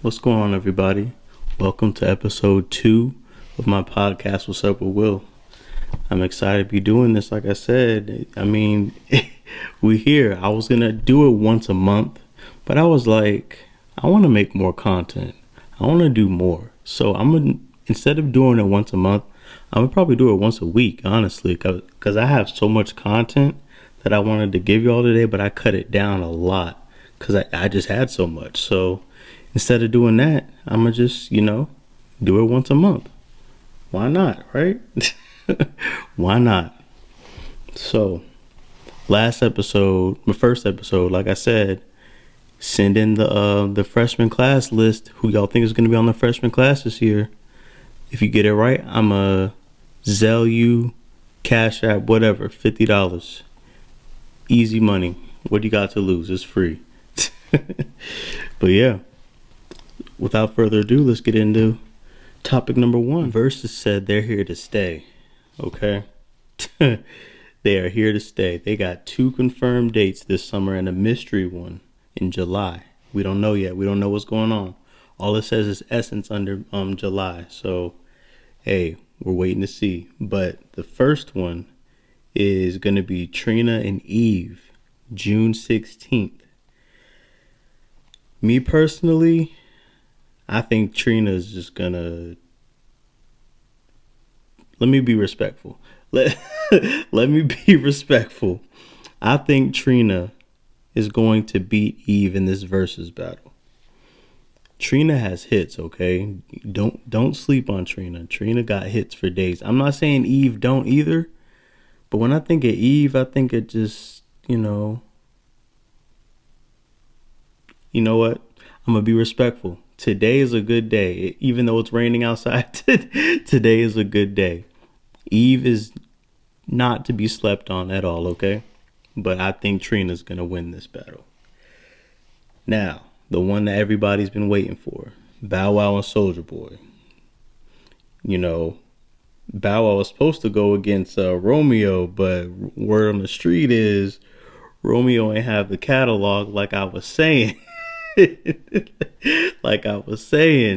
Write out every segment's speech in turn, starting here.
What's going on, everybody? Welcome to episode 2 of my podcast, Wassup with Will. I'm excited to be doing this. Like I said, we here. I was going to do it once a month, but I was like, I want to make more content. I want to do more. So instead of doing it once a month, I'm going to probably do it once a week, honestly, because I have so much content that I wanted to give y'all today, but I cut it down a lot because I just had so much. So instead of doing that, I'm going to just, do it once a month. Why not, right? Why not? So, my first episode, like I said, send in the freshman class list. Who y'all think is going to be on the freshman class this year? If you get it right, I'm a Zelle you, Cash App, whatever, $50. Easy money. What do you got to lose? It's free. But yeah, without further ado, let's get into topic number 1. Verzuz said they're here to stay. Okay? They are here to stay. They got 2 confirmed dates this summer and a mystery one in July. We don't know yet. We don't know what's going on. All it says is Essence under July. So, hey, we're waiting to see. But the first one is going to be Trina and Eve, June 16th. Me personally, I think Trina's just gonna... Let me be respectful. Let me be respectful. I think Trina is going to beat Eve in this Verzuz battle. Trina has hits, okay? Don't sleep on Trina. Trina got hits for days. I'm not saying Eve don't either, but when I think of Eve, I think it just, you know what? I'm going to be respectful. Today is a good day. Even though it's raining outside, today is a good day. Eve is not to be slept on at all, okay? But I think Trina's going to win this battle. Now, the one that everybody's been waiting for, Bow Wow and Soulja Boy. Bow Wow was supposed to go against Romeo, but word on the street is Romeo ain't have the catalog like I was saying.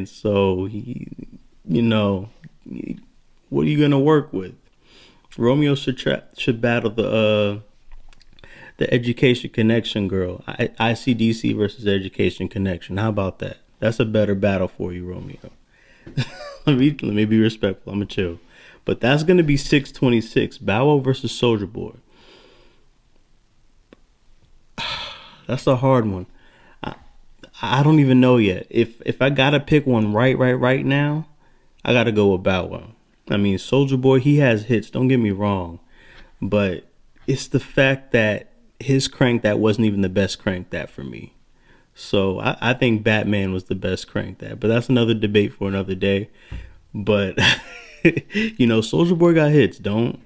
So what are you gonna work with? Romeo should battle the Education Connection girl. ICDC versus Education Connection. How about that? That's a better battle for you, Romeo. let me be respectful. I'm gonna chill. But that's gonna be 626. Bow Wow versus Soulja Boy. That's a hard one. I don't even know yet. If I gotta pick one right now, I gotta go with Bow Wow. I mean, Soulja Boy, he has hits. Don't get me wrong, but it's the fact that his Crank That wasn't even the best Crank That for me. So I think Batman was the best Crank That, but that's another debate for another day. But Soulja Boy got hits. Don't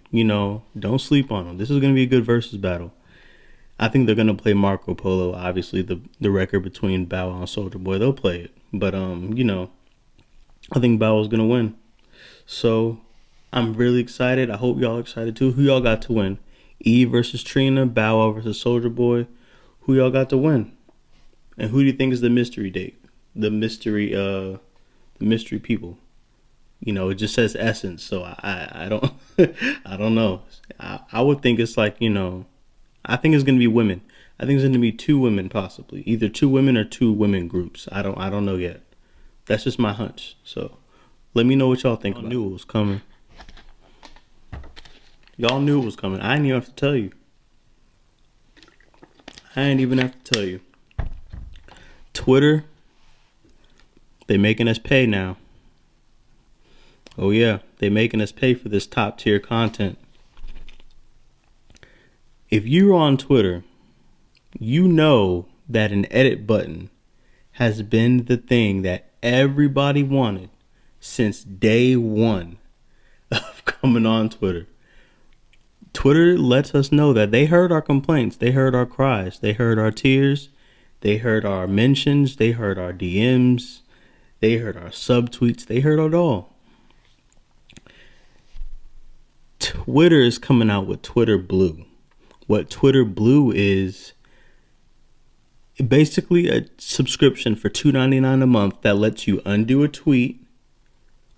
sleep on him. This is gonna be a good Verzuz battle. I think they're gonna play Marco Polo. Obviously, the record between Bow Wow and Soulja Boy, they'll play it. But I think Bow Wow's gonna win. So I'm really excited. I hope y'all excited too. Who y'all got to win? Eve versus Trina, Bow Wow versus Soulja Boy. Who y'all got to win? And who do you think is the mystery date? The mystery people. It just says Essence, so I don't I don't know. I would think it's like I think it's gonna be women. I think it's gonna be 2 women possibly, either 2 women or 2 women groups. I don't know yet. That's just my hunch. So let me know what y'all think. Y'all knew it was coming. Y'all knew it was coming. I didn't even have to tell you. Twitter, they making us pay now. Oh yeah, they making us pay for this top tier content. If you're on Twitter, you know that an edit button has been the thing that everybody wanted since day one of coming on Twitter. Twitter lets us know that they heard our complaints, they heard our cries, they heard our tears, they heard our mentions, they heard our DMs, they heard our subtweets, they heard it all. Twitter is coming out with Twitter Blue. What Twitter Blue is basically a subscription for $2.99 a month that lets you undo a tweet,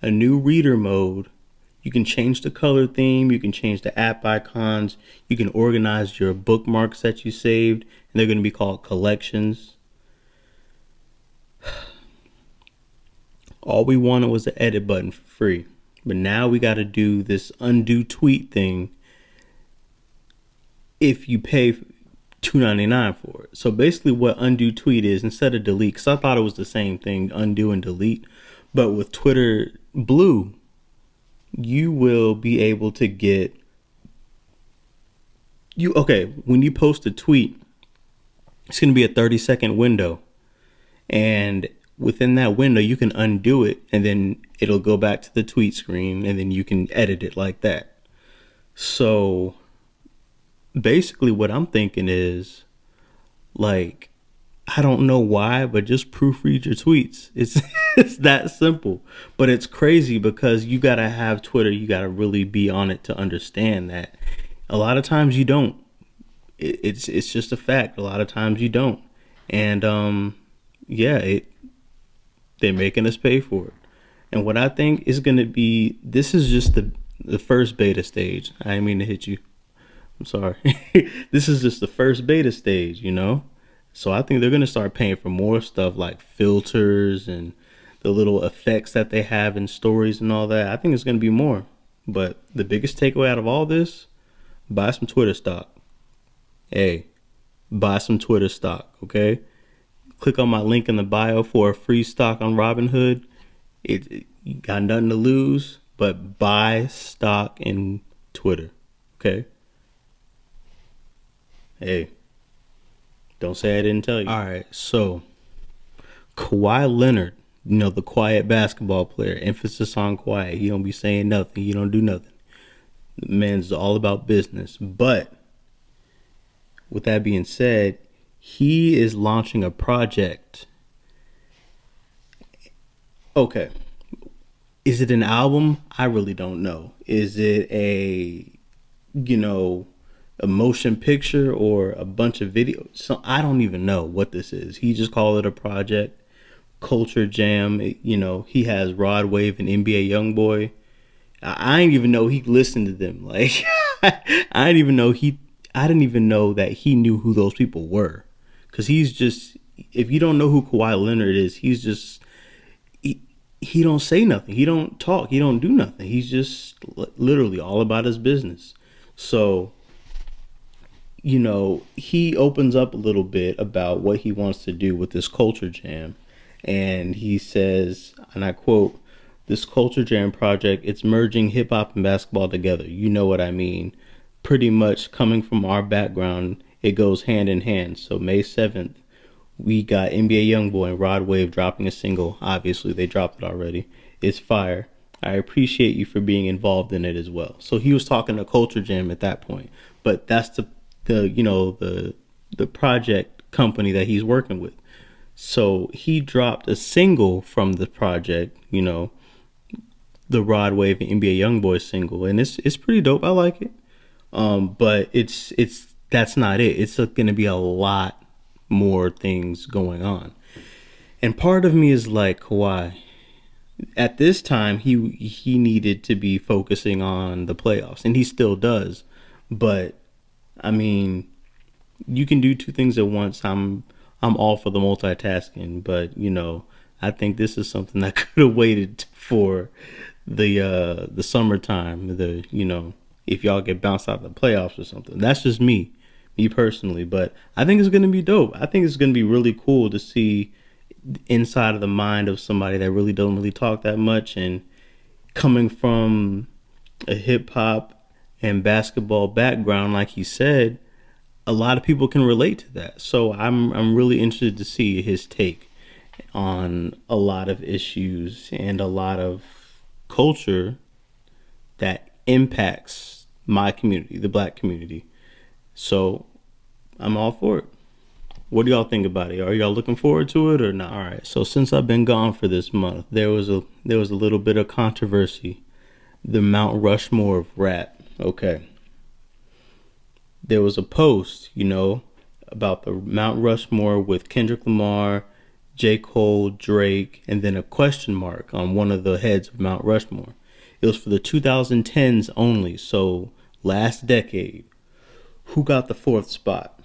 a new reader mode. You can change the color theme. You can change the app icons. You can organize your bookmarks that you saved, and they're going to be called collections. All we wanted was the edit button for free. But now we got to do this undo tweet thing if you pay $2.99 for it. So basically what undo tweet is, instead of delete, because I thought it was the same thing, undo and delete. But with Twitter Blue, you will be able to get when you post a tweet, it's going to be a 30-second window. And within that window, you can undo it, and then it'll go back to the tweet screen, and then you can edit it like that. So basically what I'm thinking is, like, I don't know why, but just proofread your tweets. It's that simple. But it's crazy because you got to have Twitter. You got to really be on it to understand that a lot of times you don't. It's just a fact. A lot of times you don't. And they're making us pay for it. And what I think is going to be, this is just the first beta stage. I didn't mean to hit you. I'm sorry. This is just the first beta stage, So I think they're going to start paying for more stuff like filters and the little effects that they have in stories and all that. I think it's going to be more. But the biggest takeaway out of all this, buy some Twitter stock. Hey, buy some Twitter stock, okay? Click on my link in the bio for a free stock on Robinhood. You got nothing to lose, but buy stock in Twitter, okay? Hey, don't say I didn't tell you. All right, so Kawhi Leonard, the quiet basketball player, emphasis on quiet. He don't be saying nothing. He don't do nothing. The man's all about business. But with that being said, he is launching a project. Okay. Is it an album? I really don't know. Is it a motion picture or a bunch of videos? So I don't even know what this is. He just called it a project. Culture Jam. He has Rod Wave and NBA Youngboy. I didn't even know he listened to them. Like, I didn't even know that he knew who those people were. Because he's just, if you don't know who Kawhi Leonard is, he's just, he don't say nothing. He don't talk. He don't do nothing. He's just literally all about his business. So, he opens up a little bit about what he wants to do with this Culture Jam. And he says, and I quote, "This Culture Jam project, it's merging hip hop and basketball together. You know what I mean? Pretty much coming from our background, it goes hand in hand. So May 7th, we got NBA Youngboy and Rod Wave dropping a single. Obviously, they dropped it already. It's fire. I appreciate you for being involved in it as well." So he was talking to Culture Jam at that point. But that's the project company that he's working with. So he dropped a single from the project, the Rod Wave and NBA Youngboy single, and it's pretty dope. I like it. But it's that's not it. It's going to be a lot more things going on. And part of me is like, Kawhi, at this time he needed to be focusing on the playoffs, and he still does. But I mean, you can do two things at once. I'm all for the multitasking, but I think this is something that could have waited for the summertime. If y'all get bounced out of the playoffs or something. That's just me personally. But I think it's gonna be dope. I think it's gonna be really cool to see inside of the mind of somebody that really don't really talk that much, and coming from a hip hop and basketball background, like he said, a lot of people can relate to that. So I'm really interested to see his take on a lot of issues and a lot of culture that impacts my community, the black community. So I'm all for it. What do y'all think about it? Are y'all looking forward to it or not? All right. So since I've been gone for this month, there was a little bit of controversy. The Mount Rushmore of rap. Okay. There was a post, about the Mount Rushmore with Kendrick Lamar, J. Cole, Drake, and then a question mark on one of the heads of Mount Rushmore. It was for the 2010s only, so last decade. Who got the fourth spot?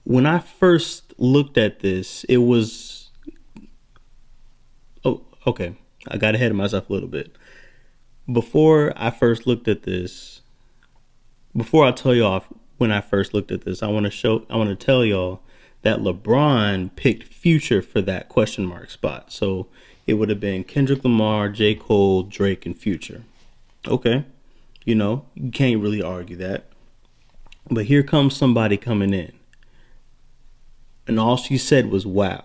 When I first looked at this, it was... Oh, okay. I got ahead of myself a little bit. Before I first looked at this, before I tell y'all when I first looked at this, I want to tell y'all that LeBron picked Future for that question mark spot. So it would have been Kendrick Lamar, J. Cole, Drake, and Future. Okay. You can't really argue that. But here comes somebody coming in. And all she said was, wow.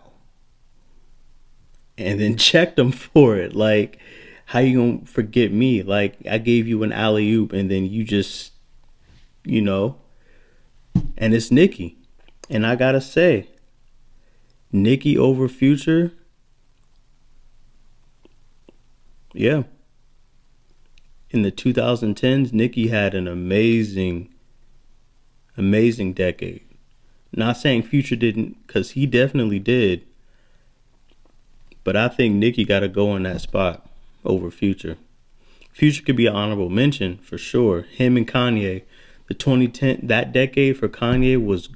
And then checked them for it. Like, how you gonna forget me? Like, I gave you an alley-oop and then you just, and it's Nicki. And I gotta say, Nicki over Future, yeah. In the 2010s, Nicki had an amazing decade. Not saying Future didn't, because he definitely did. But I think Nicki got to go in that spot over Future. Future could be an honorable mention for sure. Him and Kanye, the 2010, that decade for Kanye was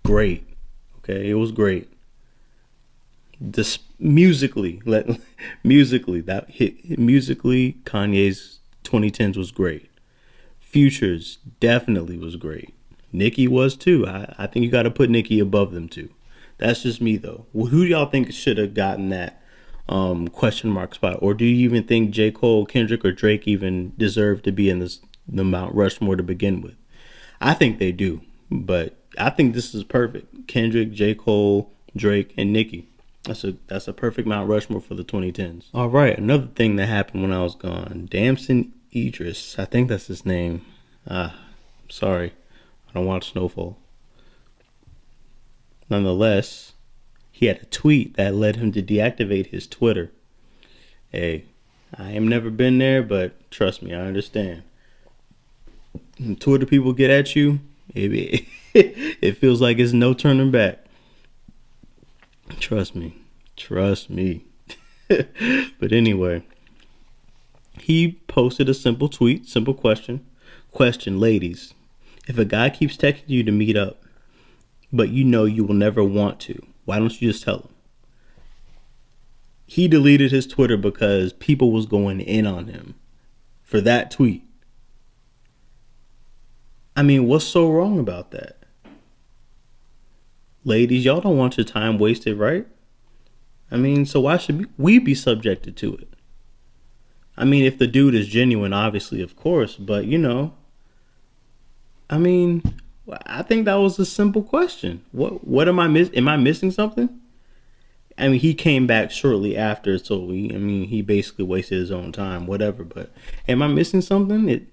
great. Okay, it was great. This musically, Kanye's 2010s was great. Future's definitely was great. Nicki was too. I think you got to put Nicki above them too. That's just me though. Who do y'all think should have gotten that question mark spot? Or do you even think J. Cole, Kendrick, or Drake even deserve to be in the Mount Rushmore to begin with? I think they do, but I think this is perfect. Kendrick, J. Cole, Drake, and Nicki. That's a perfect Mount Rushmore for the 2010s. All right, another thing that happened when I was gone. Damson Idris, I think that's his name. Sorry, I don't watch Snowfall. Nonetheless, he had a tweet that led him to deactivate his Twitter. Hey, I have never been there, but trust me, I understand. When Twitter people get at you, it feels like it's no turning back. Trust me. But anyway, he posted a simple tweet, simple question. Question, ladies. If a guy keeps texting you to meet up, but you know you will never want to, why don't you just tell him? He deleted his Twitter because people was going in on him for that tweet. I mean, what's so wrong about that? Ladies, y'all don't want your time wasted, right? I mean, so why should we be subjected to it? I mean, if the dude is genuine, obviously, of course, but I mean, I think that was a simple question. What am I Am I missing something? I mean, he came back shortly after, so he basically wasted his own time, whatever. But am I missing something?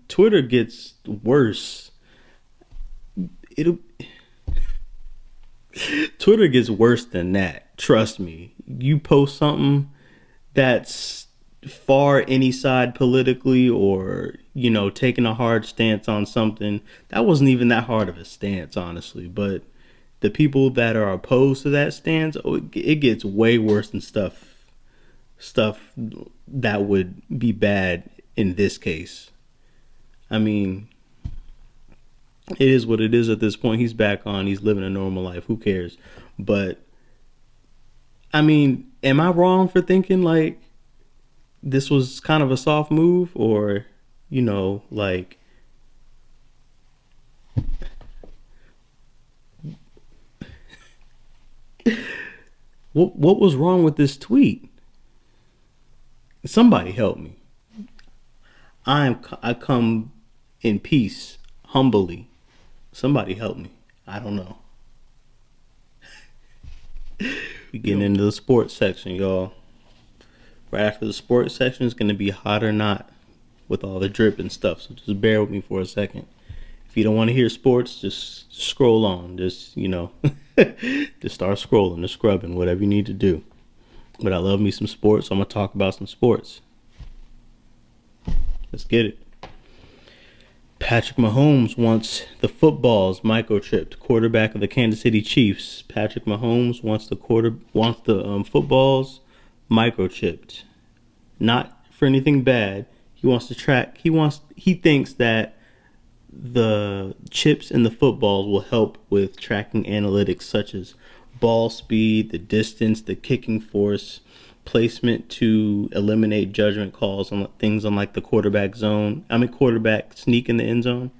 Twitter gets worse. Twitter gets worse than that. Trust me. You post something that's far any side politically, or taking a hard stance on something that wasn't even that hard of a stance, honestly, but the people that are opposed to that stance, it gets way worse than stuff that would be bad in this case. I mean, it is what it is at this point. He's back on. He's living a normal life. Who cares? But I mean, am I wrong for thinking like this was kind of a soft move, or like what was wrong with this tweet? Somebody help me. I come in peace, humbly. Somebody help me. I don't know. We getting into the sports section, y'all. Right after the sports section is going to be hot or not with all the drip and stuff. So just bear with me for a second. If you don't want to hear sports, just scroll on. Just, just start scrolling or scrubbing, whatever you need to do. But I love me some sports, so I'm going to talk about some sports. Let's get it. Patrick Mahomes wants the footballs microchipped. Quarterback of the Kansas City Chiefs. Patrick Mahomes wants the footballs microchipped. Not for anything bad. He wants to track. He thinks that the chips in the footballs will help with tracking analytics such as ball speed, the distance, the kicking force, placement to eliminate judgment calls on things on like the quarterback sneak in the end zone.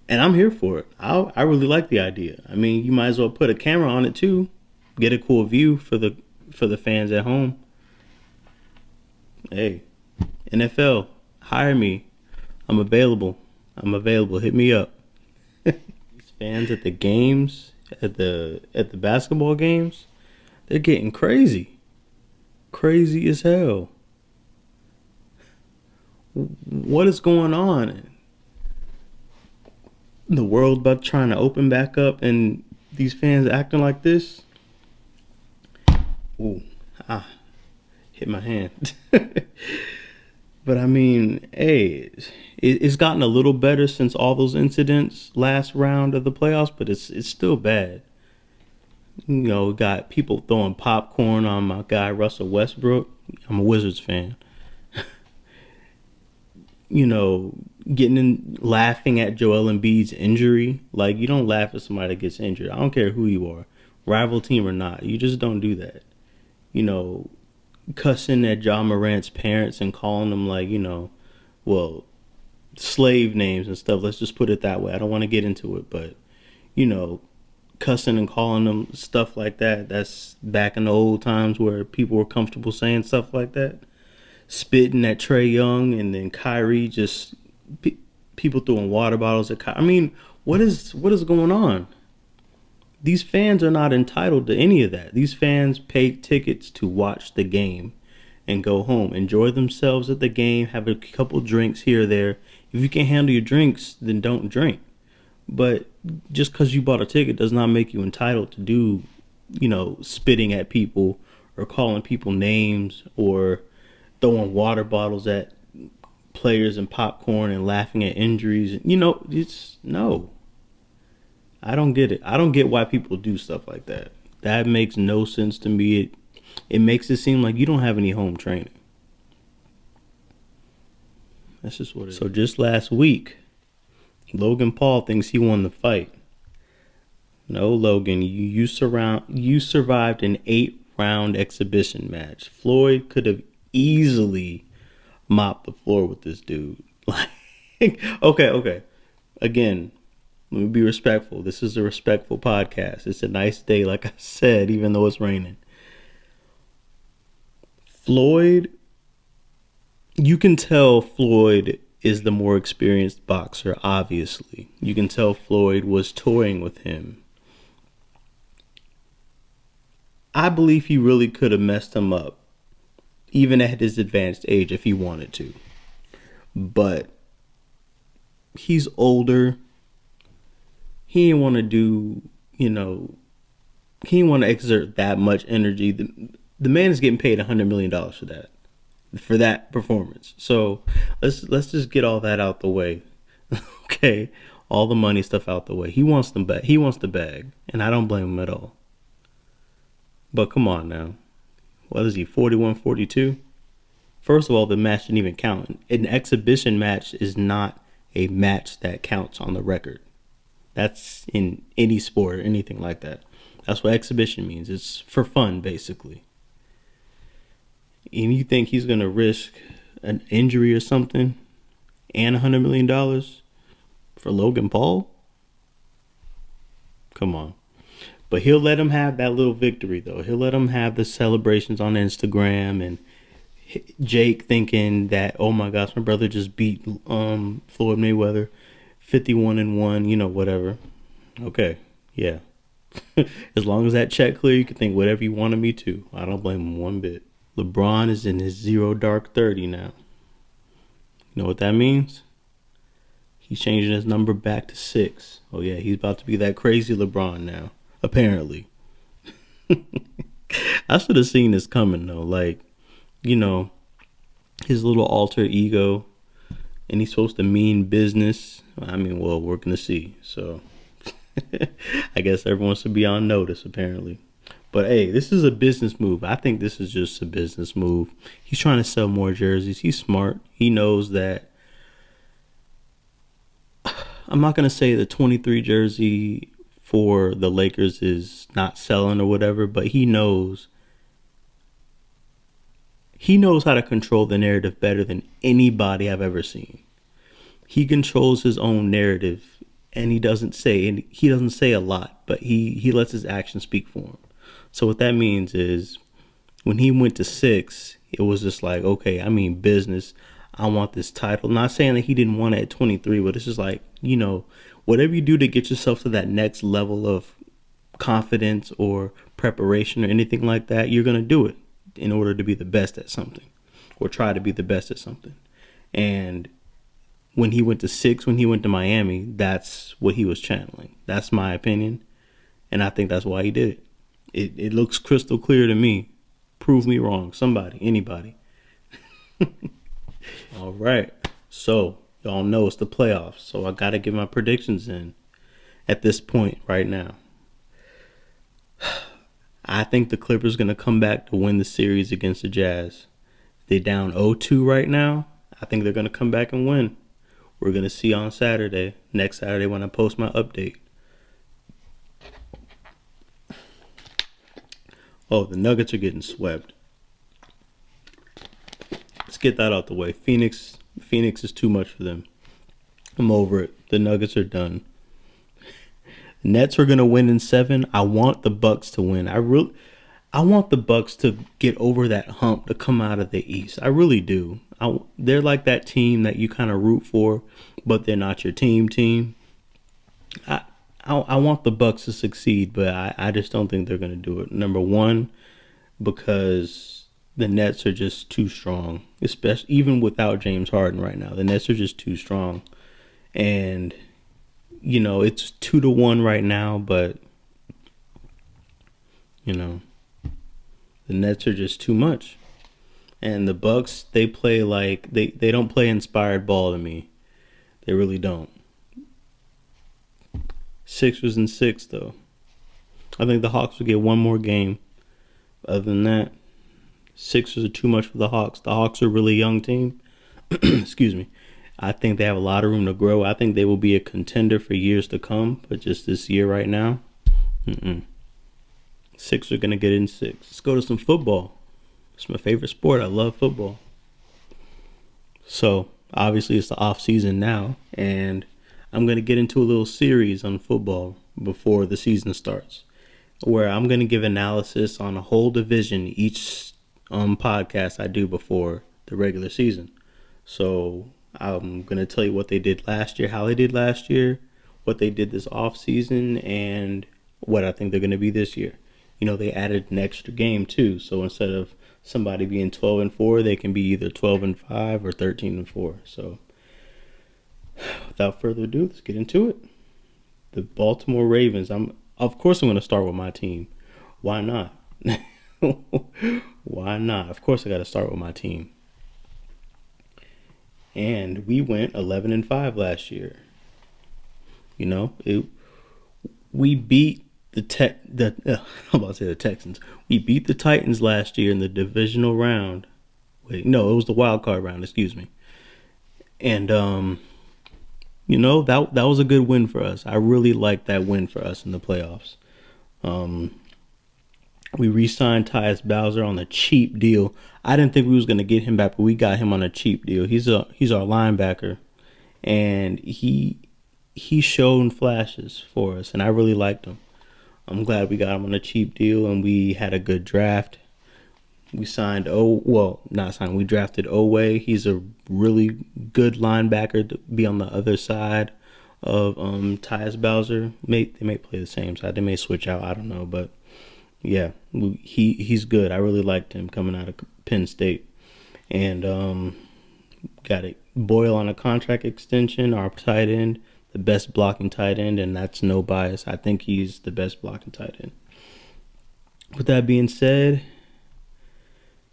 And I'm here for it. I really like the idea. I mean, you might as well put a camera on it too. Get a cool view for the fans at home. Hey, NFL, hire me. I'm available. Hit me up. These fans at the games, at the basketball games, they're getting crazy. Crazy as hell. What is going on? The world about trying to open back up and these fans acting like this? Ooh, hit my hand. But I mean, hey, it's gotten a little better since all those incidents last round of the playoffs, but it's still bad. You know, got people throwing popcorn on my guy Russell Westbrook. I'm a Wizards fan. You know, laughing at Joel Embiid's injury. Like, you don't laugh at somebody that gets injured. I don't care who you are, rival team or not. You just don't do that. You know, cussing at John Morant's parents and calling them like, slave names and stuff. Let's just put it that way. I don't want to get into it, but, cussing and calling them stuff like that. That's back in the old times where people were comfortable saying stuff like that. Spitting at Trae Young and then Kyrie, just people throwing water bottles at Kyrie. I mean, what is going on? These fans are not entitled to any of that. These fans pay tickets to watch the game and go home, enjoy themselves at the game, have a couple drinks here or there. If you can't handle your drinks, then don't drink. But just because you bought a ticket does not make you entitled to do, spitting at people or calling people names or throwing water bottles at players and popcorn and laughing at injuries. No. I don't get it. I don't get why people do stuff like that. That makes no sense to me. It makes it seem like you don't have any home training. That's just what it is. So just last week, Logan Paul thinks he won the fight. No, Logan, you survived an 8-round exhibition match. Floyd could have easily mopped the floor with this dude. Like, okay. Again, let me be respectful. This is a respectful podcast. It's a nice day, like I said, even though it's raining. Floyd, you can tell Floyd is the more experienced boxer, obviously. You can tell Floyd was toying with him. I believe he really could have messed him up, even at his advanced age, if he wanted to. But he's older. He didn't want to do, he didn't want to exert that much energy. The man is getting paid $100 million for that performance. So let's just get all that out the way. Okay, all the money stuff out the way. He wants the bag, and I don't blame him at all. But come on now. What is he, 41, 42? First of all, the match didn't even count. An exhibition match is not a match that counts on the record. That's in any sport or anything like that. That's what exhibition means. It's for fun, basically. And you think he's going to risk an injury or something and $100 million for Logan Paul? Come on. But he'll let him have that little victory, though. He'll let him have the celebrations on Instagram and Jake thinking that, oh my gosh, my brother just beat Floyd Mayweather 51-1, whatever. Okay, yeah. As long as that check clear, you can think whatever you want of me to. I don't blame him one bit. LeBron is in his 0 dark 30 now. You know what that means? He's changing his number back to 6. Oh yeah, he's about to be that crazy LeBron now. Apparently. I should have seen this coming though. Like, his little alter ego and he's supposed to mean business. I mean, well, we're gonna see. So I guess everyone should be on notice, apparently. But hey, this is a business move. I think this is just a business move. He's trying to sell more jerseys. He's smart. He knows that. I'm not gonna say the 23 jersey for the Lakers is not selling or whatever, but he knows how to control the narrative better than anybody I've ever seen. He controls his own narrative, and he doesn't say a lot, but he lets his actions speak for him. So what that means is when he went to 6, it was just like, okay, I mean business. I want this title. Not saying that he didn't want it at 23, but it's just like, whatever you do to get yourself to that next level of confidence or preparation or anything like that, you're going to do it in order to be the best at something, or try to be the best at something. And when he went to 6, when he went to Miami, that's what he was channeling. That's my opinion. And I think that's why he did it. It looks crystal clear to me. Prove me wrong. Somebody, anybody. All right. So y'all know it's the playoffs. So I got to get my predictions in at this point right now. I think the Clippers are going to come back to win the series against the Jazz. They're down 0-2 right now. I think they're going to come back and win. We're going to see on Saturday, next Saturday when I post my update. Oh, the Nuggets are getting swept. Let's get that out the way. Phoenix is too much for them. I'm over it. The Nuggets are done. Nets are going to win in 7. I want the Bucks to win. I want the Bucks to get over that hump to come out of the East. I really do. They're like that team that you kind of root for, but they're not your team. I want the Bucks to succeed, but I just don't think they're going to do it. Number one, because the Nets are just too strong, especially even without James Harden right now. The Nets are just too strong, and it's 2-1 right now, but the Nets are just too much. And the Bucks, they play like they don't play inspired ball to me. They really don't. Sixers in 6 though. I think the Hawks will get one more game. Other than that, Sixers are too much for the Hawks. The Hawks are a really young team. Excuse me. I think they have a lot of room to grow. I think they will be a contender for years to come, but just this year right now, Sixers are going to get in 6. Let's go to some football. It's my favorite sport. I love football. So, obviously, it's the off season now, and I'm going to get into a little series on football before the season starts, where I'm going to give analysis on a whole division each podcast I do before the regular season. So, I'm going to tell you what they did last year, how they did last year, what they did this off season, and what I think they're going to be this year. They added an extra game too. So instead of somebody being 12-4, they can be either 12-5 or 13-4. So without further ado, let's get into it. The Baltimore Ravens. Of course I'm going to start with my team. Why not? Why not? Of course I got to start with my team. And we went 11-5 last year. We beat I'm about to say the Texans. We beat the Titans last year in the divisional round. Wait, no, it was the wild card round. Excuse me. And that was a good win for us. I really liked that win for us in the playoffs. We re-signed Tyus Bowser on a cheap deal. I didn't think we was gonna get him back, but we got him on a cheap deal. He's our linebacker, and he showed flashes for us, and I really liked him. I'm glad we got him on a cheap deal, and we had a good draft. We drafted Oweh. He's a really good linebacker to be on the other side of Tyus Bowser. They may play the same side. They may switch out. I don't know, but yeah, he's good. I really liked him coming out of Penn State, and got it. Boyle on a contract extension. Our tight end. The best blocking tight end, and that's no bias. I think he's the best blocking tight end. With that being said,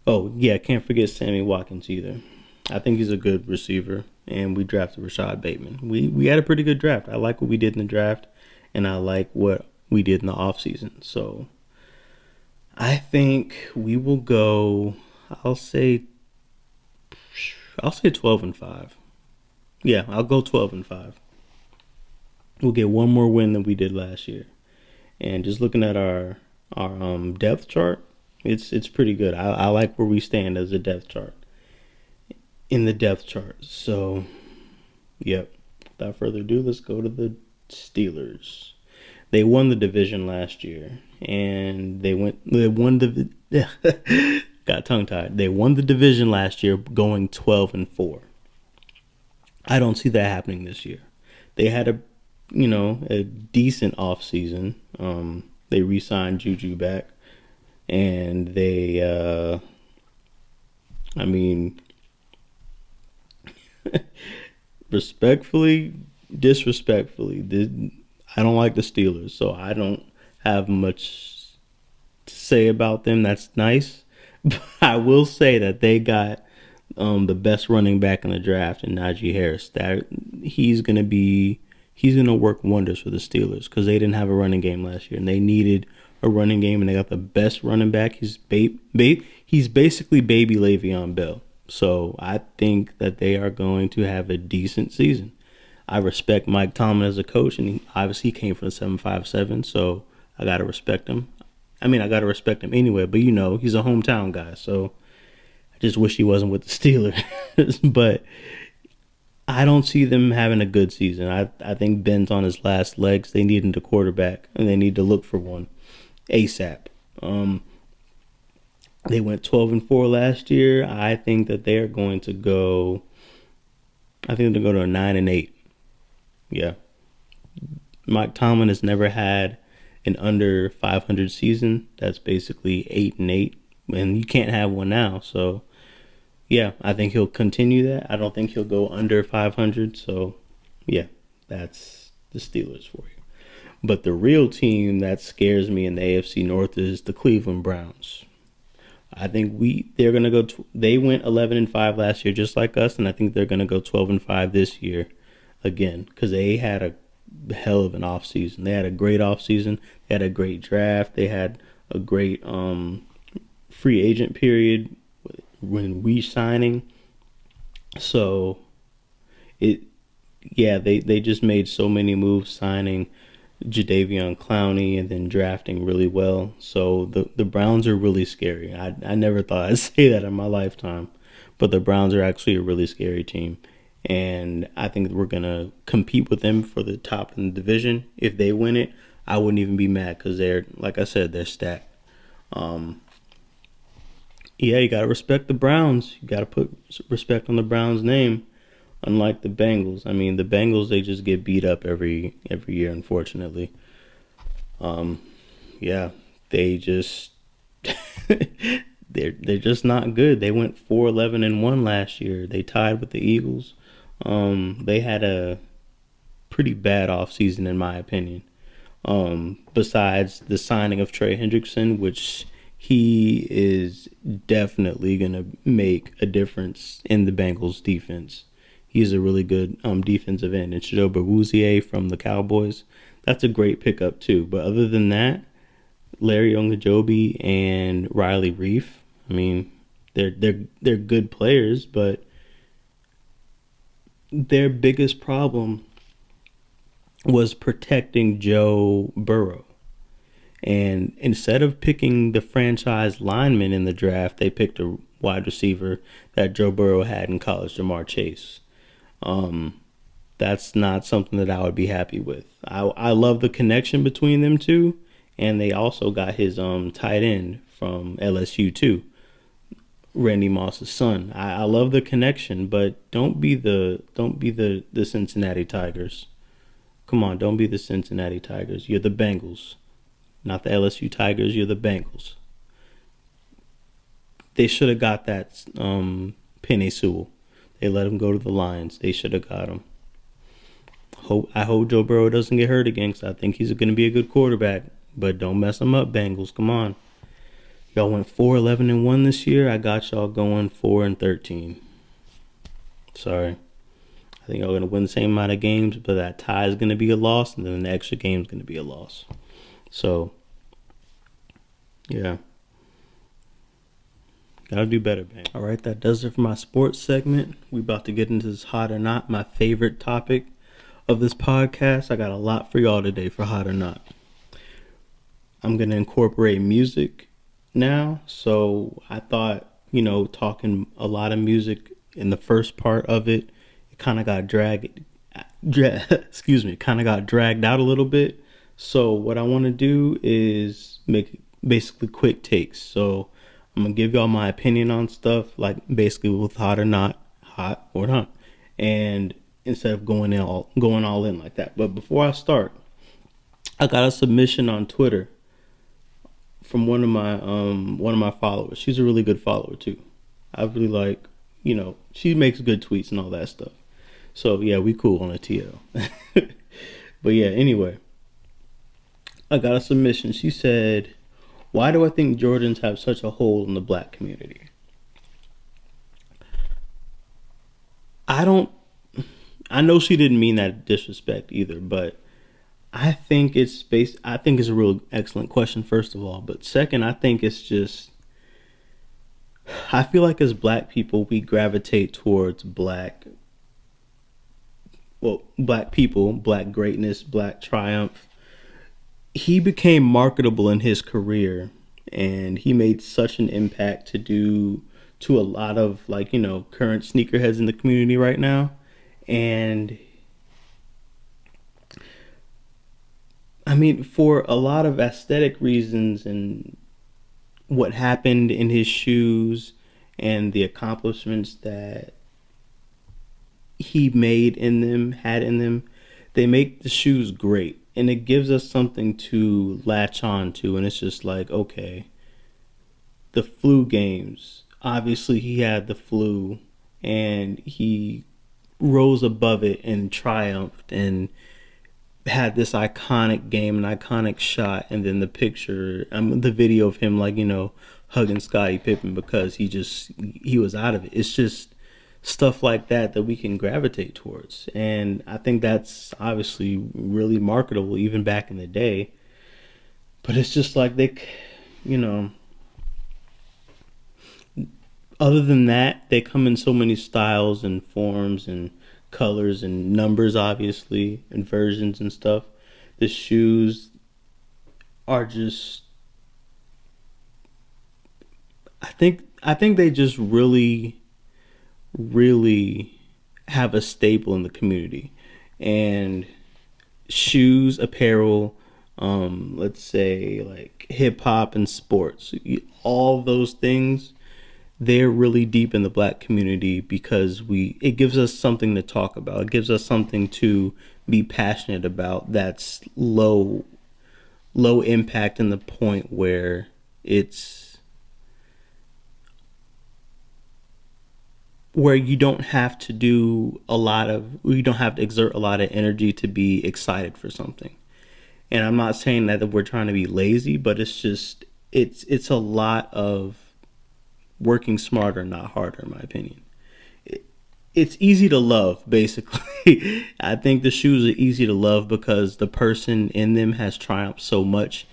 can't forget Sammy Watkins either. I think he's a good receiver, and we drafted Rashad Bateman. We had a pretty good draft. I like what we did in the draft, and I like what we did in the offseason. So I think we will go. I'll say. I'll say 12-5. Yeah, I'll go 12-5. We'll get one more win than we did last year. And just looking at our depth chart, it's pretty good. I like where we stand as a depth chart in the depth chart. So, yep. Without further ado, let's go to the Steelers. They won the division last year, and they won the got tongue tied. They won the division last year, going 12-4. I don't see that happening this year. They had a decent off season. They re-signed Juju back, and they I mean, respectfully, disrespectfully, I don't like the Steelers, so I don't have much to say about them. That's nice. But I will say that they got the best running back in the draft in Najee Harris. That he's gonna work wonders for the Steelers because they didn't have a running game last year and they needed a running game, and they got the best running back. He's basically baby Le'Veon Bell. So I think that they are going to have a decent season. I respect Mike Tomlin as a coach, and obviously he came from the 757, so I gotta respect him. I mean, I gotta respect him anyway, but he's a hometown guy, so I just wish he wasn't with the Steelers. But I don't see them having a good season. I think Ben's on his last legs. They need a quarterback, and they need to look for one ASAP. They went 12-4 last year. I think that they're going to go. I think they're going to go to a 9-8. Yeah, Mike Tomlin has never had an under 500 season. That's basically 8-8, and you can't have one now. So yeah, I think he'll continue that. I don't think he'll go under 500. So yeah, that's the Steelers for you. But the real team that scares me in the AFC North is the Cleveland Browns. I think they're gonna go. They went 11-5 last year, just like us, and I think they're gonna go 12-5 this year again because they had a hell of an offseason. They had a great offseason. They had a great draft. They had a great free agent period when we signing. So they just made so many moves, signing Jadeveon Clowney and then drafting really well. So the Browns are really scary. I never thought I'd say that in my lifetime, but the Browns are actually a really scary team. And I think we're going to compete with them for the top in the division. If they win it, I wouldn't even be mad because they're, like I said, they're stacked. You got to respect the Browns. You got to put respect on the Browns' name. Unlike the Bengals. I mean, the Bengals, they just get beat up every year, unfortunately. They just they're just not good. They went 4-11-1 last year. They tied with the Eagles. They had a pretty bad offseason, in my opinion. Besides the signing of Trey Hendrickson, which he is definitely going to make a difference in the Bengals defense. He's a really good defensive end. And Chidobe Awuzie from the Cowboys, that's a great pickup too. But other than that, Larry Ogunjobi and Riley Reef, I mean, they're good players, but their biggest problem was protecting Joe Burrow. And instead of picking the franchise lineman in the draft, they picked a wide receiver that Joe Burrow had in college, Jamar Chase. That's not something that I would be happy with. I love the connection between them two, and they also got his tight end from LSU too, Randy Moss's son. I love the connection, but don't be the Cincinnati Tigers. Come on, don't be the Cincinnati Tigers. You're the Bengals, not the LSU Tigers. You're the Bengals. They should have got that Penny Sewell. They let him go to the Lions. They should have got him. I hope Joe Burrow doesn't get hurt again because I think he's going to be a good quarterback. But don't mess him up, Bengals. Come on. Y'all went 4-11-1 this year. I got y'all going 4-13. Sorry. I think y'all going to win the same amount of games, but that tie is going to be a loss, and then the extra game is going to be a loss. So, yeah. Gotta do better, man. All right, that does it for my sports segment. We about to get into this hot or not, my favorite topic of this podcast. I got a lot for y'all today for hot or not. I'm going to incorporate music now. So I thought, talking a lot of music in the first part of it, it kind of got dragged out a little bit. So what I want to do is make basically quick takes. So I'm going to give y'all my opinion on stuff, like basically with hot or not, and instead of going all in like that. But before I start, I got a submission on Twitter from one of my followers. She's a really good follower too. I really like, she makes good tweets and all that stuff. So yeah, we cool on a TL. But yeah, anyway, I got a submission. She said, "Why do I think Jordans have such a hold in the black community?" I know she didn't mean that disrespect either, but I think it's a real excellent question, first of all. But second, I think it's just, I feel like as black people, we gravitate towards black people, black greatness, black triumph. He became marketable in his career, and he made such an impact to a lot of current sneakerheads in the community right now. And I mean, for a lot of aesthetic reasons and what happened in his shoes and the accomplishments that he had in them, they make the shoes great. And it gives us something to latch on to. And it's just like, okay, the flu games, obviously he had the flu and he rose above it and triumphed and had this iconic game, an iconic shot, and then the video of him hugging Scottie Pippen because he was out of it. It's just stuff like that we can gravitate towards, and I think that's obviously really marketable even back in the day. But it's just like other than that, they come in so many styles and forms and colors and numbers, obviously, and versions and stuff. The shoes are just, I think they just really, really have a staple in the community. And shoes, apparel, let's say like hip hop and sports, all those things, they're really deep in the black community because it gives us something to talk about. It gives us something to be passionate about that's low impact in the point where you don't have to exert a lot of energy to be excited for something. And I'm not saying that we're trying to be lazy, but it's just it's a lot of working smarter, not harder, in my opinion. It's easy to love, basically. I think the shoes are easy to love because the person in them has triumphed so much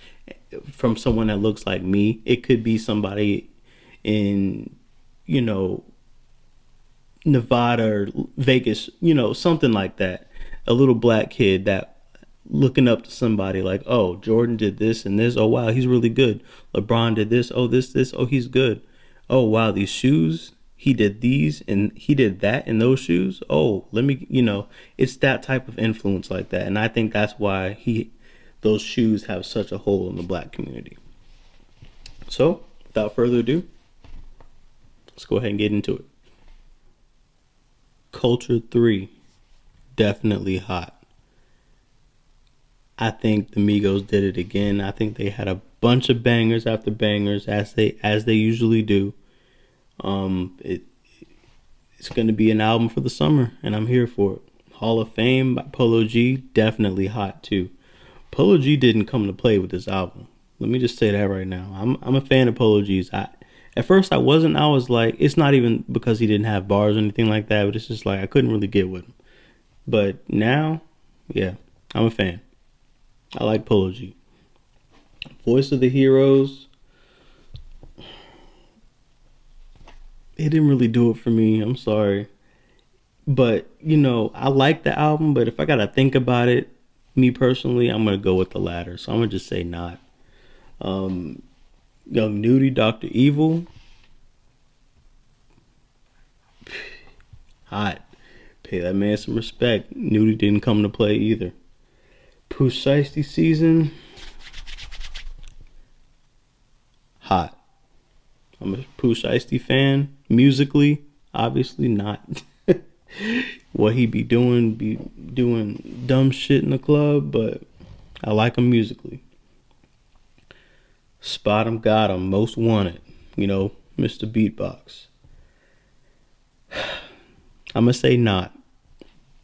from someone that looks like me. It could be somebody in, Nevada or Vegas, something like that. A little black kid that looking up to somebody like, oh, Jordan did this and this. Oh, wow, he's really good. LeBron did this. Oh, this. Oh, he's good. Oh, wow, these shoes, he did these and he did that in those shoes. Oh, let me, it's that type of influence like that. And I think that's why those shoes have such a hold in the black community. So, without further ado, let's go ahead and get into it. Culture 3, definitely hot. I think the Migos did it again. I think they had a bunch of bangers after bangers as they usually do. It's going to be an album for the summer, and I'm here for it. Hall of Fame by Polo G, definitely hot too. Polo G didn't come to play with this album. Let me just say that right now. I'm a fan of Polo G's. At first I wasn't. I was like, it's not even because he didn't have bars or anything like that, but it's just like I couldn't really get with him. But now, yeah, I'm a fan. I like Polo G. Voice of the Heroes, it didn't really do it for me. I'm sorry. But, I like the album, but if I gotta think about it, me personally, I'm gonna go with the latter. So I'm gonna just say not. Young Nudie, Dr. Evil, hot. Pay that man some respect. Nudie didn't come to play either. Pooh Shiesty Season, hot. I'm a Pooh Shiesty fan. Musically, obviously not. What he be doing dumb shit in the club, but I like him musically. Spot him, got him, most wanted. Mr. Beatbox. I'm gonna say not,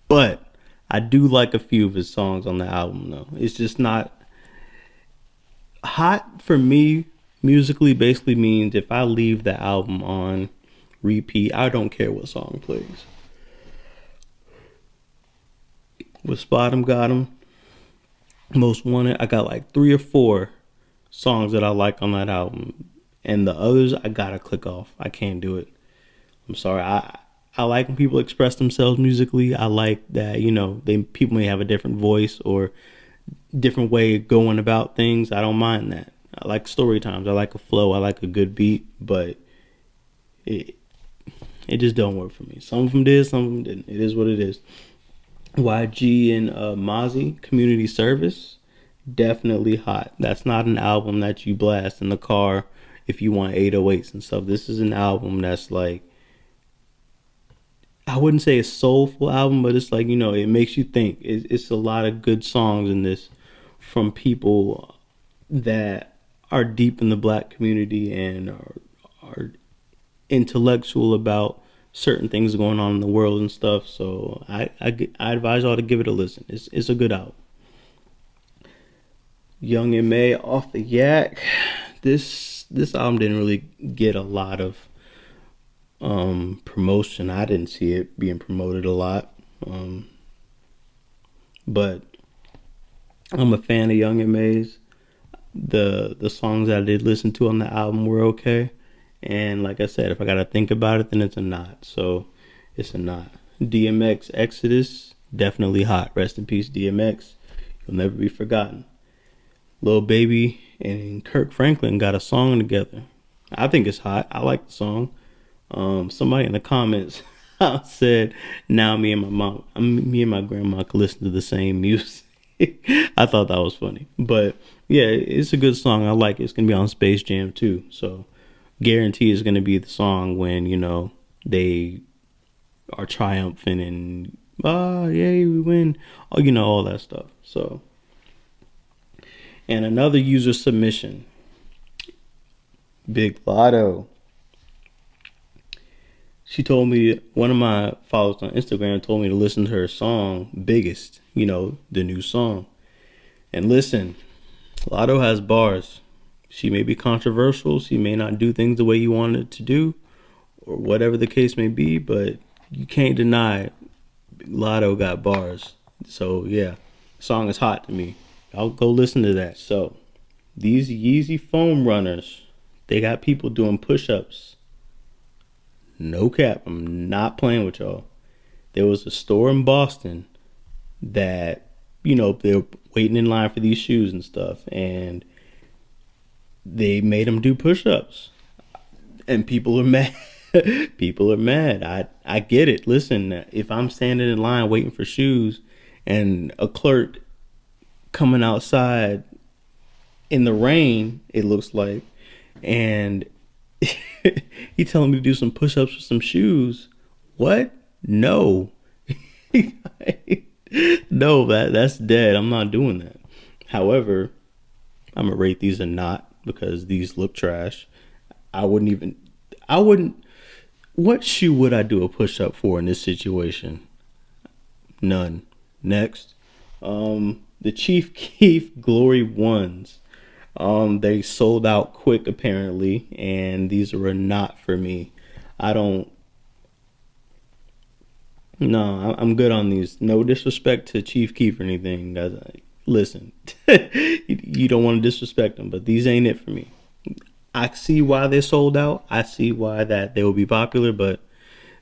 but I do like a few of his songs on the album though. It's just not hot for me. Musically basically means if I leave the album on repeat, I don't care what song plays. With Spot 'em, Got 'em, Most Wanted, I got like 3 or 4 songs that I like on that album, and the others I gotta click off. I can't do it. I'm sorry. I like when people express themselves musically. I like that people may have a different voice or different way of going about things. I don't mind that. I like story times. I like a flow. I like a good beat, but it just don't work for me. Some of them did, some of them didn't. It is what it is. YG and Mozzie, Community Service, definitely hot. That's not an album that you blast in the car if you want 808s and stuff. This is an album that's like, I wouldn't say a soulful album, but it's like, it makes you think. It's a lot of good songs in this from people that are deep in the black community and are intellectual about certain things going on in the world and stuff. So I advise y'all to give it a listen. It's a good album. Young M.A. Off the Yak. This album didn't really get a lot of promotion. I didn't see it being promoted a lot. But I'm a fan of Young M.A.'s. The songs that I did listen to on the album were okay. And like I said, if I gotta think about it, then it's a not. So it's a not. DMX Exodus, definitely hot. Rest in peace, DMX. You'll never be forgotten. Lil Baby and Kirk Franklin got a song together. I think it's hot. I like the song. Somebody in the comments said, "Now me and my grandma could listen to the same music." I thought that was funny, but yeah, it's a good song. I like it. It's gonna be on Space Jam too, so guarantee it's gonna be the song when they are triumphant and yay, we win, all that stuff. So, and another user submission, Big Lotto. She told me, one of my followers on Instagram told me to listen to her song, Biggest, the new song. And listen, Lotto has bars. She may be controversial. She may not do things the way you want it to do, or whatever the case may be, but you can't deny Lotto got bars. So, yeah, the song is hot to me. I'll go listen to that. So, these Yeezy foam runners, they got people doing push-ups. No cap, I'm not playing with y'all. There was a store in Boston that, they're waiting in line for these shoes and stuff, and they made them do push-ups. And people are mad. People are mad. I get it. Listen, if I'm standing in line waiting for shoes and a clerk coming outside in the rain, it looks like, and he telling me to do some push-ups with some shoes. What? No. No, that's dead. I'm not doing that. However, I'm gonna rate these a not because these look trash. I wouldn't. What shoe would I do a push-up for in this situation? None. Next. The Chief Keef Glory Ones. They sold out quick apparently, and these were not for me. I don't. No, I'm good on these. No disrespect to Chief Keef or anything. Listen, you don't want to disrespect them, but these ain't it for me. I see why they sold out. I see why that they will be popular, but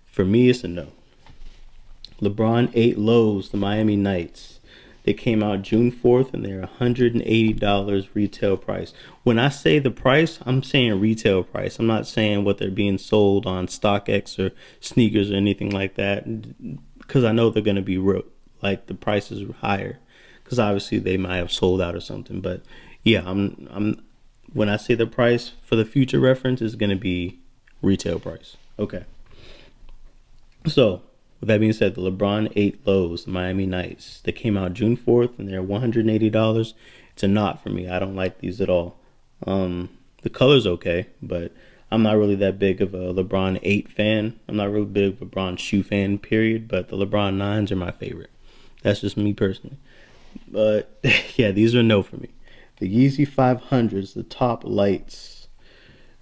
for me, it's a no. LeBron 8 lows, the Miami Knights. They came out June 4th and they're $180 retail price. When I say the price, I'm saying retail price. I'm not saying what they're being sold on StockX or sneakers or anything like that, because I know they're going to be like the prices are higher, because obviously they might have sold out or something. But yeah, I'm when I say the price for the future reference is going to be retail price. Okay. So, with that being said, the LeBron 8 lows, the Miami Knights, they came out June 4th and they're $180. It's a not for me. I don't like these at all. The color's okay, but I'm not really that big of a LeBron 8 fan. I'm not really big of a LeBron shoe fan, period, but the LeBron 9s are my favorite. That's just me personally. But yeah, these are no for me. The Yeezy 500s, the top lights.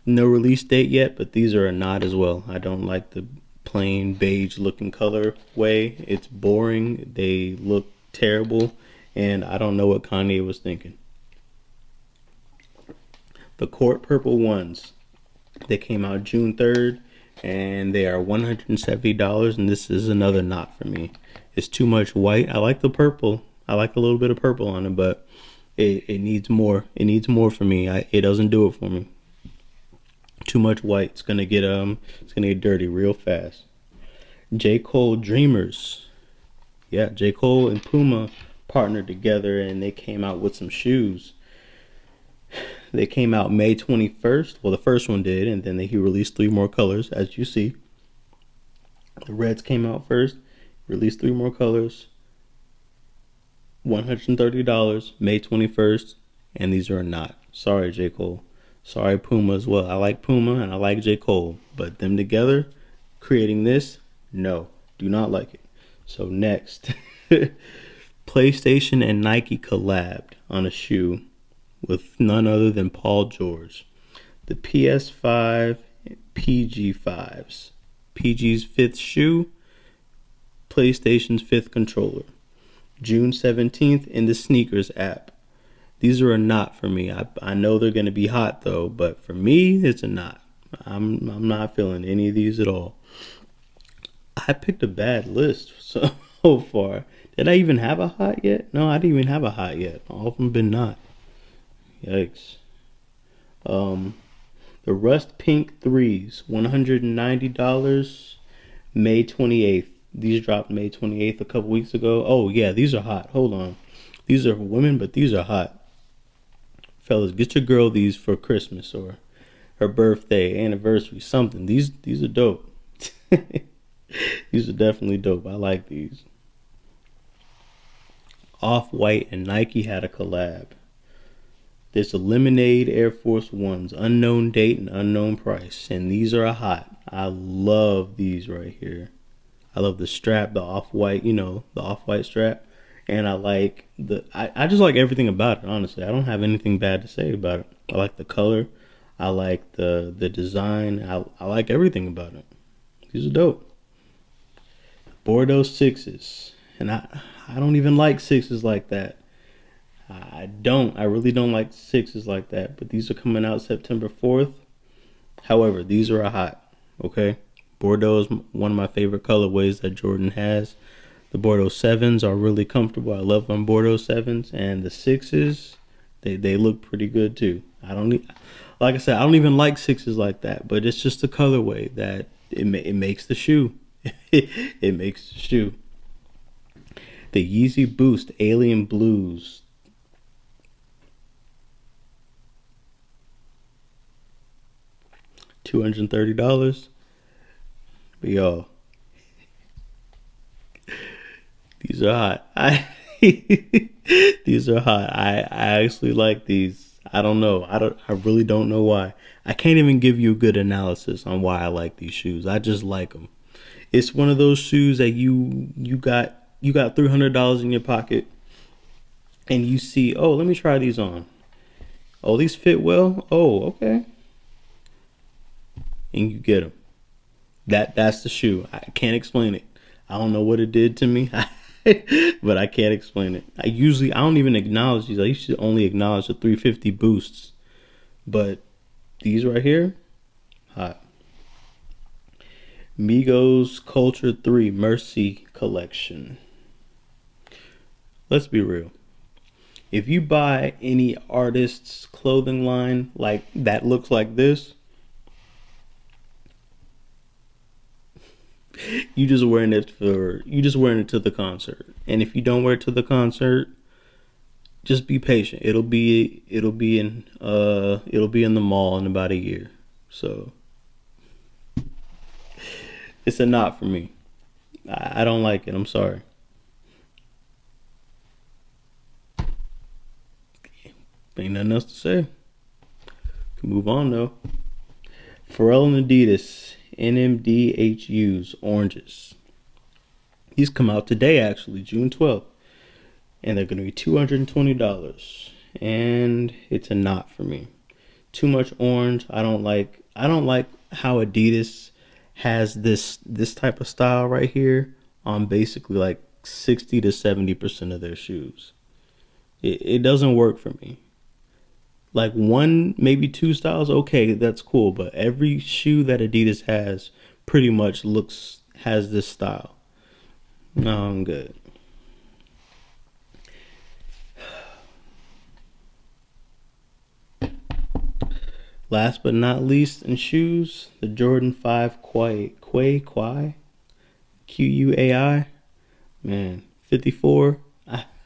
No release date yet, but these are a not as well. I don't like the plain beige looking color way. It's boring. They look terrible, and I don't know what Kanye was thinking. The court purple ones, they came out June 3rd and they are $170, and this is another not for me. It's too much white. I like the purple. I like a little bit of purple on it, but it needs more. It needs more for me. It doesn't do it for me. Too much white. It's gonna get dirty real fast. J. Cole Dreamers. Yeah, J. Cole and Puma partnered together and they came out with some shoes. They came out May 21st. Well, the first one did, and then he released 3 more colors, as you see. The reds came out first, released 3 more colors. $130, May 21st, and these are not. Sorry, J. Cole. Sorry, Puma as well. I like Puma and I like J. Cole, but them together, creating this, no, do not like it. So next, PlayStation and Nike collabed on a shoe with none other than Paul George. The PS5 PG5s. PG's 5th shoe, PlayStation's 5th controller. June 17th in the sneakers app. These are a not for me. I know they're going to be hot though, but for me, it's a not. I'm not feeling any of these at all. I picked a bad list so far. Did I even have a hot yet? No, I didn't even have a hot yet. All of them been not. Yikes. The Rust Pink 3s, $190, May 28th. These dropped May 28th a couple weeks ago. Oh yeah, these are hot. Hold on. These are for women, but these are hot. Fellas, get your girl these for Christmas or her birthday, anniversary, something. These are dope. These are definitely dope. I like these. Off-White and Nike had a collab. There's a Lemonade Air Force Ones, unknown date and unknown price, and these are hot. I love these right here. I love the strap, the off-white, the off-white strap. And I like I just like everything about it, honestly. I don't have anything bad to say about it. I like the color. I like the design. I like everything about it. These are dope. Bordeaux 6s. And I don't even like 6s like that. I really don't like 6s like that. But these are coming out September 4th. However, these are a hot. Okay? Bordeaux is one of my favorite colorways that Jordan has. The Bordeaux 7s are really comfortable. I love them Bordeaux 7s. And the 6s, they look pretty good too. Like I said, I don't even like 6s like that. But it's just the colorway that it makes the shoe. It makes the shoe. The Yeezy Boost Alien Blues. $230. But y'all, these are hot. These are hot. I actually like these. I don't know. I really don't know why. I can't even give you a good analysis on why I like these shoes. I just like them. It's one of those shoes that you got $300 in your pocket and you see, oh, let me try these on. Oh, these fit well. Oh, okay. And you get them. That's the shoe. I can't explain it. I don't know what it did to me, but I can't explain it. I don't even acknowledge these. I used to only acknowledge the 350 boosts, but these right here, hot. Migos Culture 3 Mercy Collection. Let's be real. If you buy any artist's clothing line like that looks like this, you just wearing it to the concert. And if you don't wear it to the concert, just be patient. It'll be in the mall in about a year. So it's a not for me. I don't like it. I'm sorry. Ain't nothing else to say. Can move on though. Pharrell and Adidas NMDHUs oranges. These come out today actually, June 12th. And they're gonna be $220. And it's a not for me. Too much orange. I don't like how Adidas has this type of style right here on basically like 60 to 70% of their shoes. It doesn't work for me. Like one, maybe two styles, okay, that's cool. But every shoe that Adidas has pretty much has this style. No, I'm good. Last but not least in shoes, the Jordan 5 Quai, Quai. Man, 54.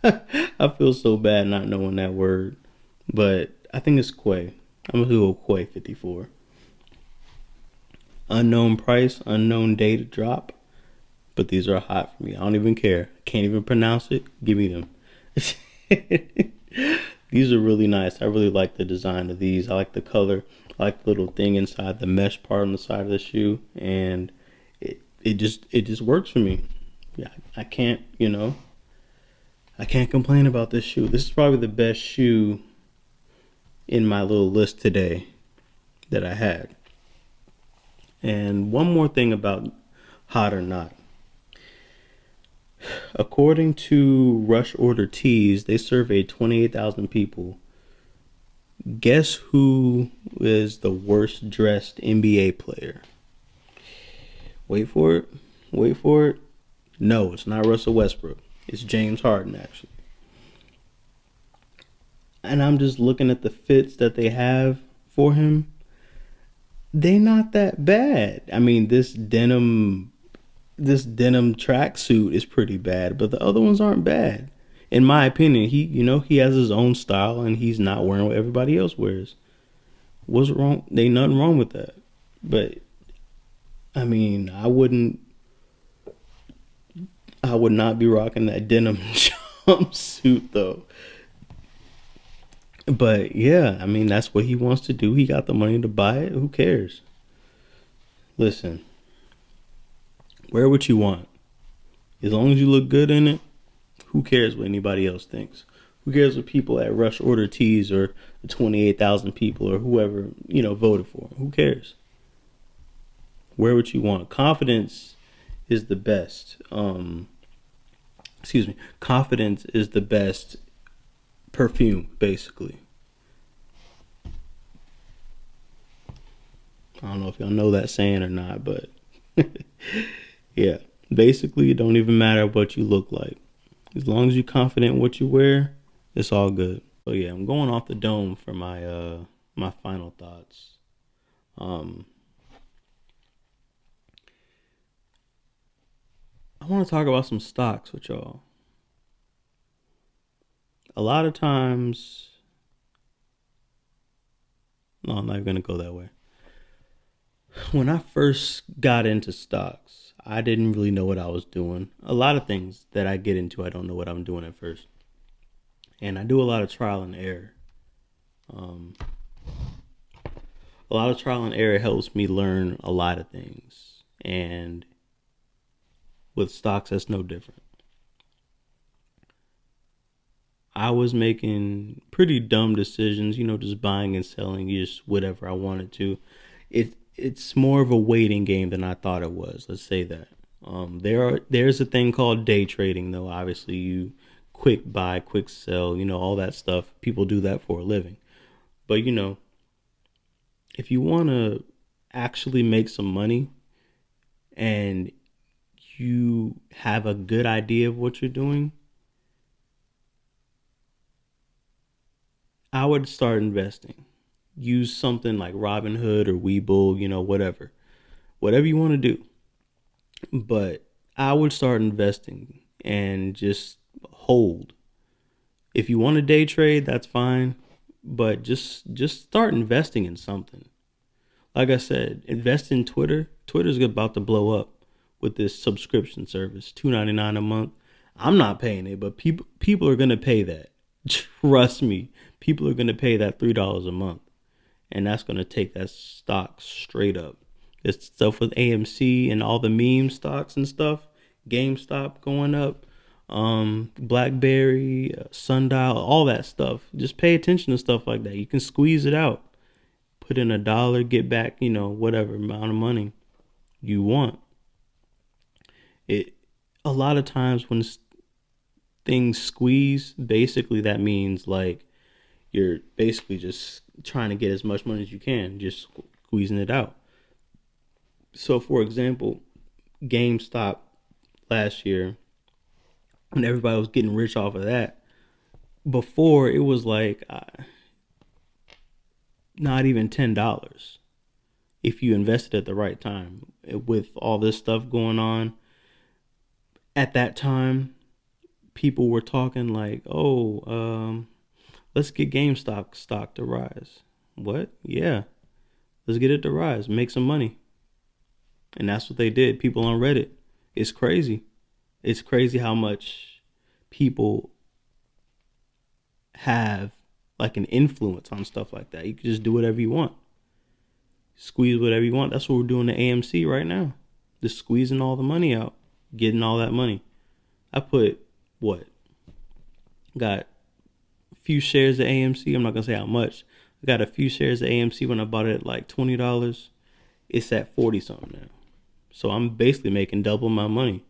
I feel so bad not knowing that word. But I think it's Quay. I'm gonna go Quay 54. Unknown price, unknown day to drop. But these are hot for me. I don't even care. Can't even pronounce it. Give me them. These are really nice. I really like the design of these. I like the color. I like the little thing inside the mesh part on the side of the shoe, and it just works for me. Yeah, I can't complain about this shoe. This is probably the best shoe in my little list today that I had. And one more thing about hot or not. According to Rush Order Tees, they surveyed 28,000 people. Guess who is the worst dressed NBA player? Wait for it. Wait for it. No, it's not Russell Westbrook. It's James Harden, actually. And I'm just looking at the fits that they have for him. They're not that bad. I mean, this denim tracksuit is pretty bad, but the other ones aren't bad. In my opinion, he has his own style and he's not wearing what everybody else wears. What's wrong? Ain't nothing wrong with that. But I mean, I would not be rocking that denim jumpsuit though. But yeah, I mean, that's what he wants to do. He got the money to buy it. Who cares? Listen, wear what you want. As long as you look good in it, who cares what anybody else thinks? Who cares what people at Rush Order Tees or the 28,000 people or whoever, voted for him? Who cares? Wear what you want. Confidence is the best. Confidence is the best perfume, basically. I don't know if y'all know that saying or not, but yeah. Basically, it don't even matter what you look like. As long as you're confident in what you wear, it's all good. So yeah, I'm going off the dome for my my final thoughts. I want to talk about some stocks with y'all. A lot of times, no, I'm not even gonna go that way. When I first got into stocks, I didn't really know what I was doing. A lot of things that I get into, I don't know what I'm doing at first. And I do a lot of trial and error. A lot of trial and error helps me learn a lot of things. And with stocks, that's no different. I was making pretty dumb decisions, just buying and selling just whatever I wanted to. It's more of a waiting game than I thought it was. Let's say that. There's a thing called day trading though. Obviously, you quick buy, quick sell, all that stuff. People do that for a living. But if you want to actually make some money and you have a good idea of what you're doing, I would start investing. Use something like Robinhood or Webull, whatever. Whatever you want to do. But I would start investing and just hold. If you want to day trade, that's fine, but just start investing in something. Like I said, invest in Twitter. Twitter's about to blow up with this subscription service, $2.99 a month. I'm not paying it, but people are gonna pay that. Trust me, people are gonna pay that $3 a month, and that's gonna take that stock straight up. This stuff with AMC and all the meme stocks and stuff, GameStop going up, BlackBerry, Sundial, all that stuff. Just pay attention to stuff like that. You can squeeze it out. Put in $1, get back, whatever amount of money you want. It a lot of times when things squeeze, basically that means like you're basically just trying to get as much money as you can, just squeezing it out. So, for example, GameStop last year, when everybody was getting rich off of that, before it was like not even $10 if you invested at the right time. With all this stuff going on at that time, people were talking like, "Oh, let's get GameStop stock to rise." What? Yeah, let's get it to rise, make some money. And that's what they did. People on Reddit. It's crazy. It's crazy how much people have like an influence on stuff like that. You can just do whatever you want. Squeeze whatever you want. That's what we're doing to AMC right now. Just squeezing all the money out. Getting all that money. I put what? Got a few shares of AMC. I'm not going to say how much. I got a few shares of AMC when I bought it at like $20. It's at 40 something now. So I'm basically making double my money.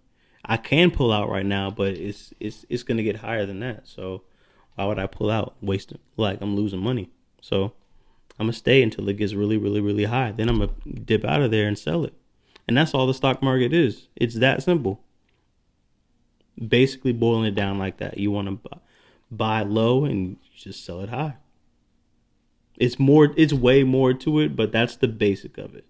I can pull out right now, but it's gonna get higher than that. So why would I pull out? Wasting, like, I'm losing money. So I'm gonna stay until it gets really, really, really high. Then I'm gonna dip out of there and sell it. And that's all the stock market is. It's that simple. Basically boiling it down like that. You want to buy low and just sell it high. It's way more to it, but that's the basic of it.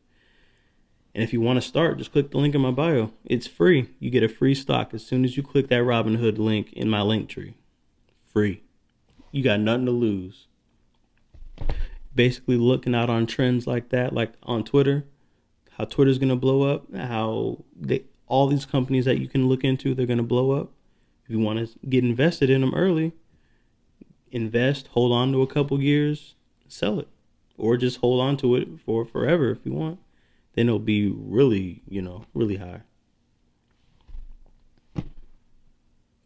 And if you want to start, just click the link in my bio. It's free. You get a free stock as soon as you click that Robinhood link in my link tree. Free. You got nothing to lose. Basically looking out on trends like that, like on Twitter, how Twitter's going to blow up, how all these companies that you can look into, they're going to blow up. If you want to get invested in them early, invest, hold on to a couple years, sell it. Or just hold on to it for forever if you want. Then it'll be really, really high.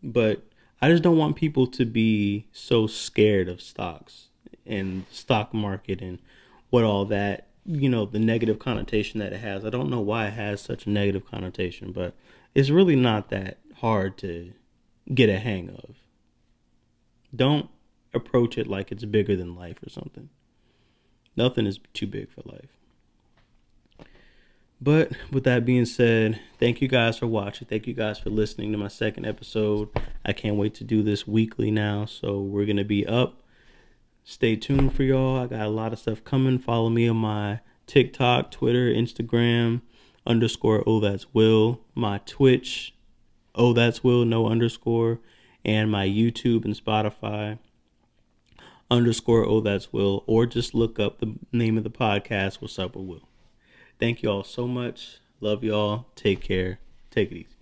But I just don't want people to be so scared of stocks and stock market and what all that, the negative connotation that it has. I don't know why it has such a negative connotation, but it's really not that hard to get a hang of. Don't approach it like it's bigger than life or something. Nothing is too big for life. But with that being said, thank you guys for watching. Thank you guys for listening to my second episode. I can't wait to do this weekly now. So we're going to be up. Stay tuned for y'all. I got a lot of stuff coming. Follow me on my TikTok, Twitter, Instagram, _Oh That's Will. My Twitch, Oh That's Will, no underscore. And my YouTube and Spotify, _Oh That's Will. Or just look up the name of the podcast, Wassup with Will. Thank you all so much. Love y'all. Take care. Take it easy.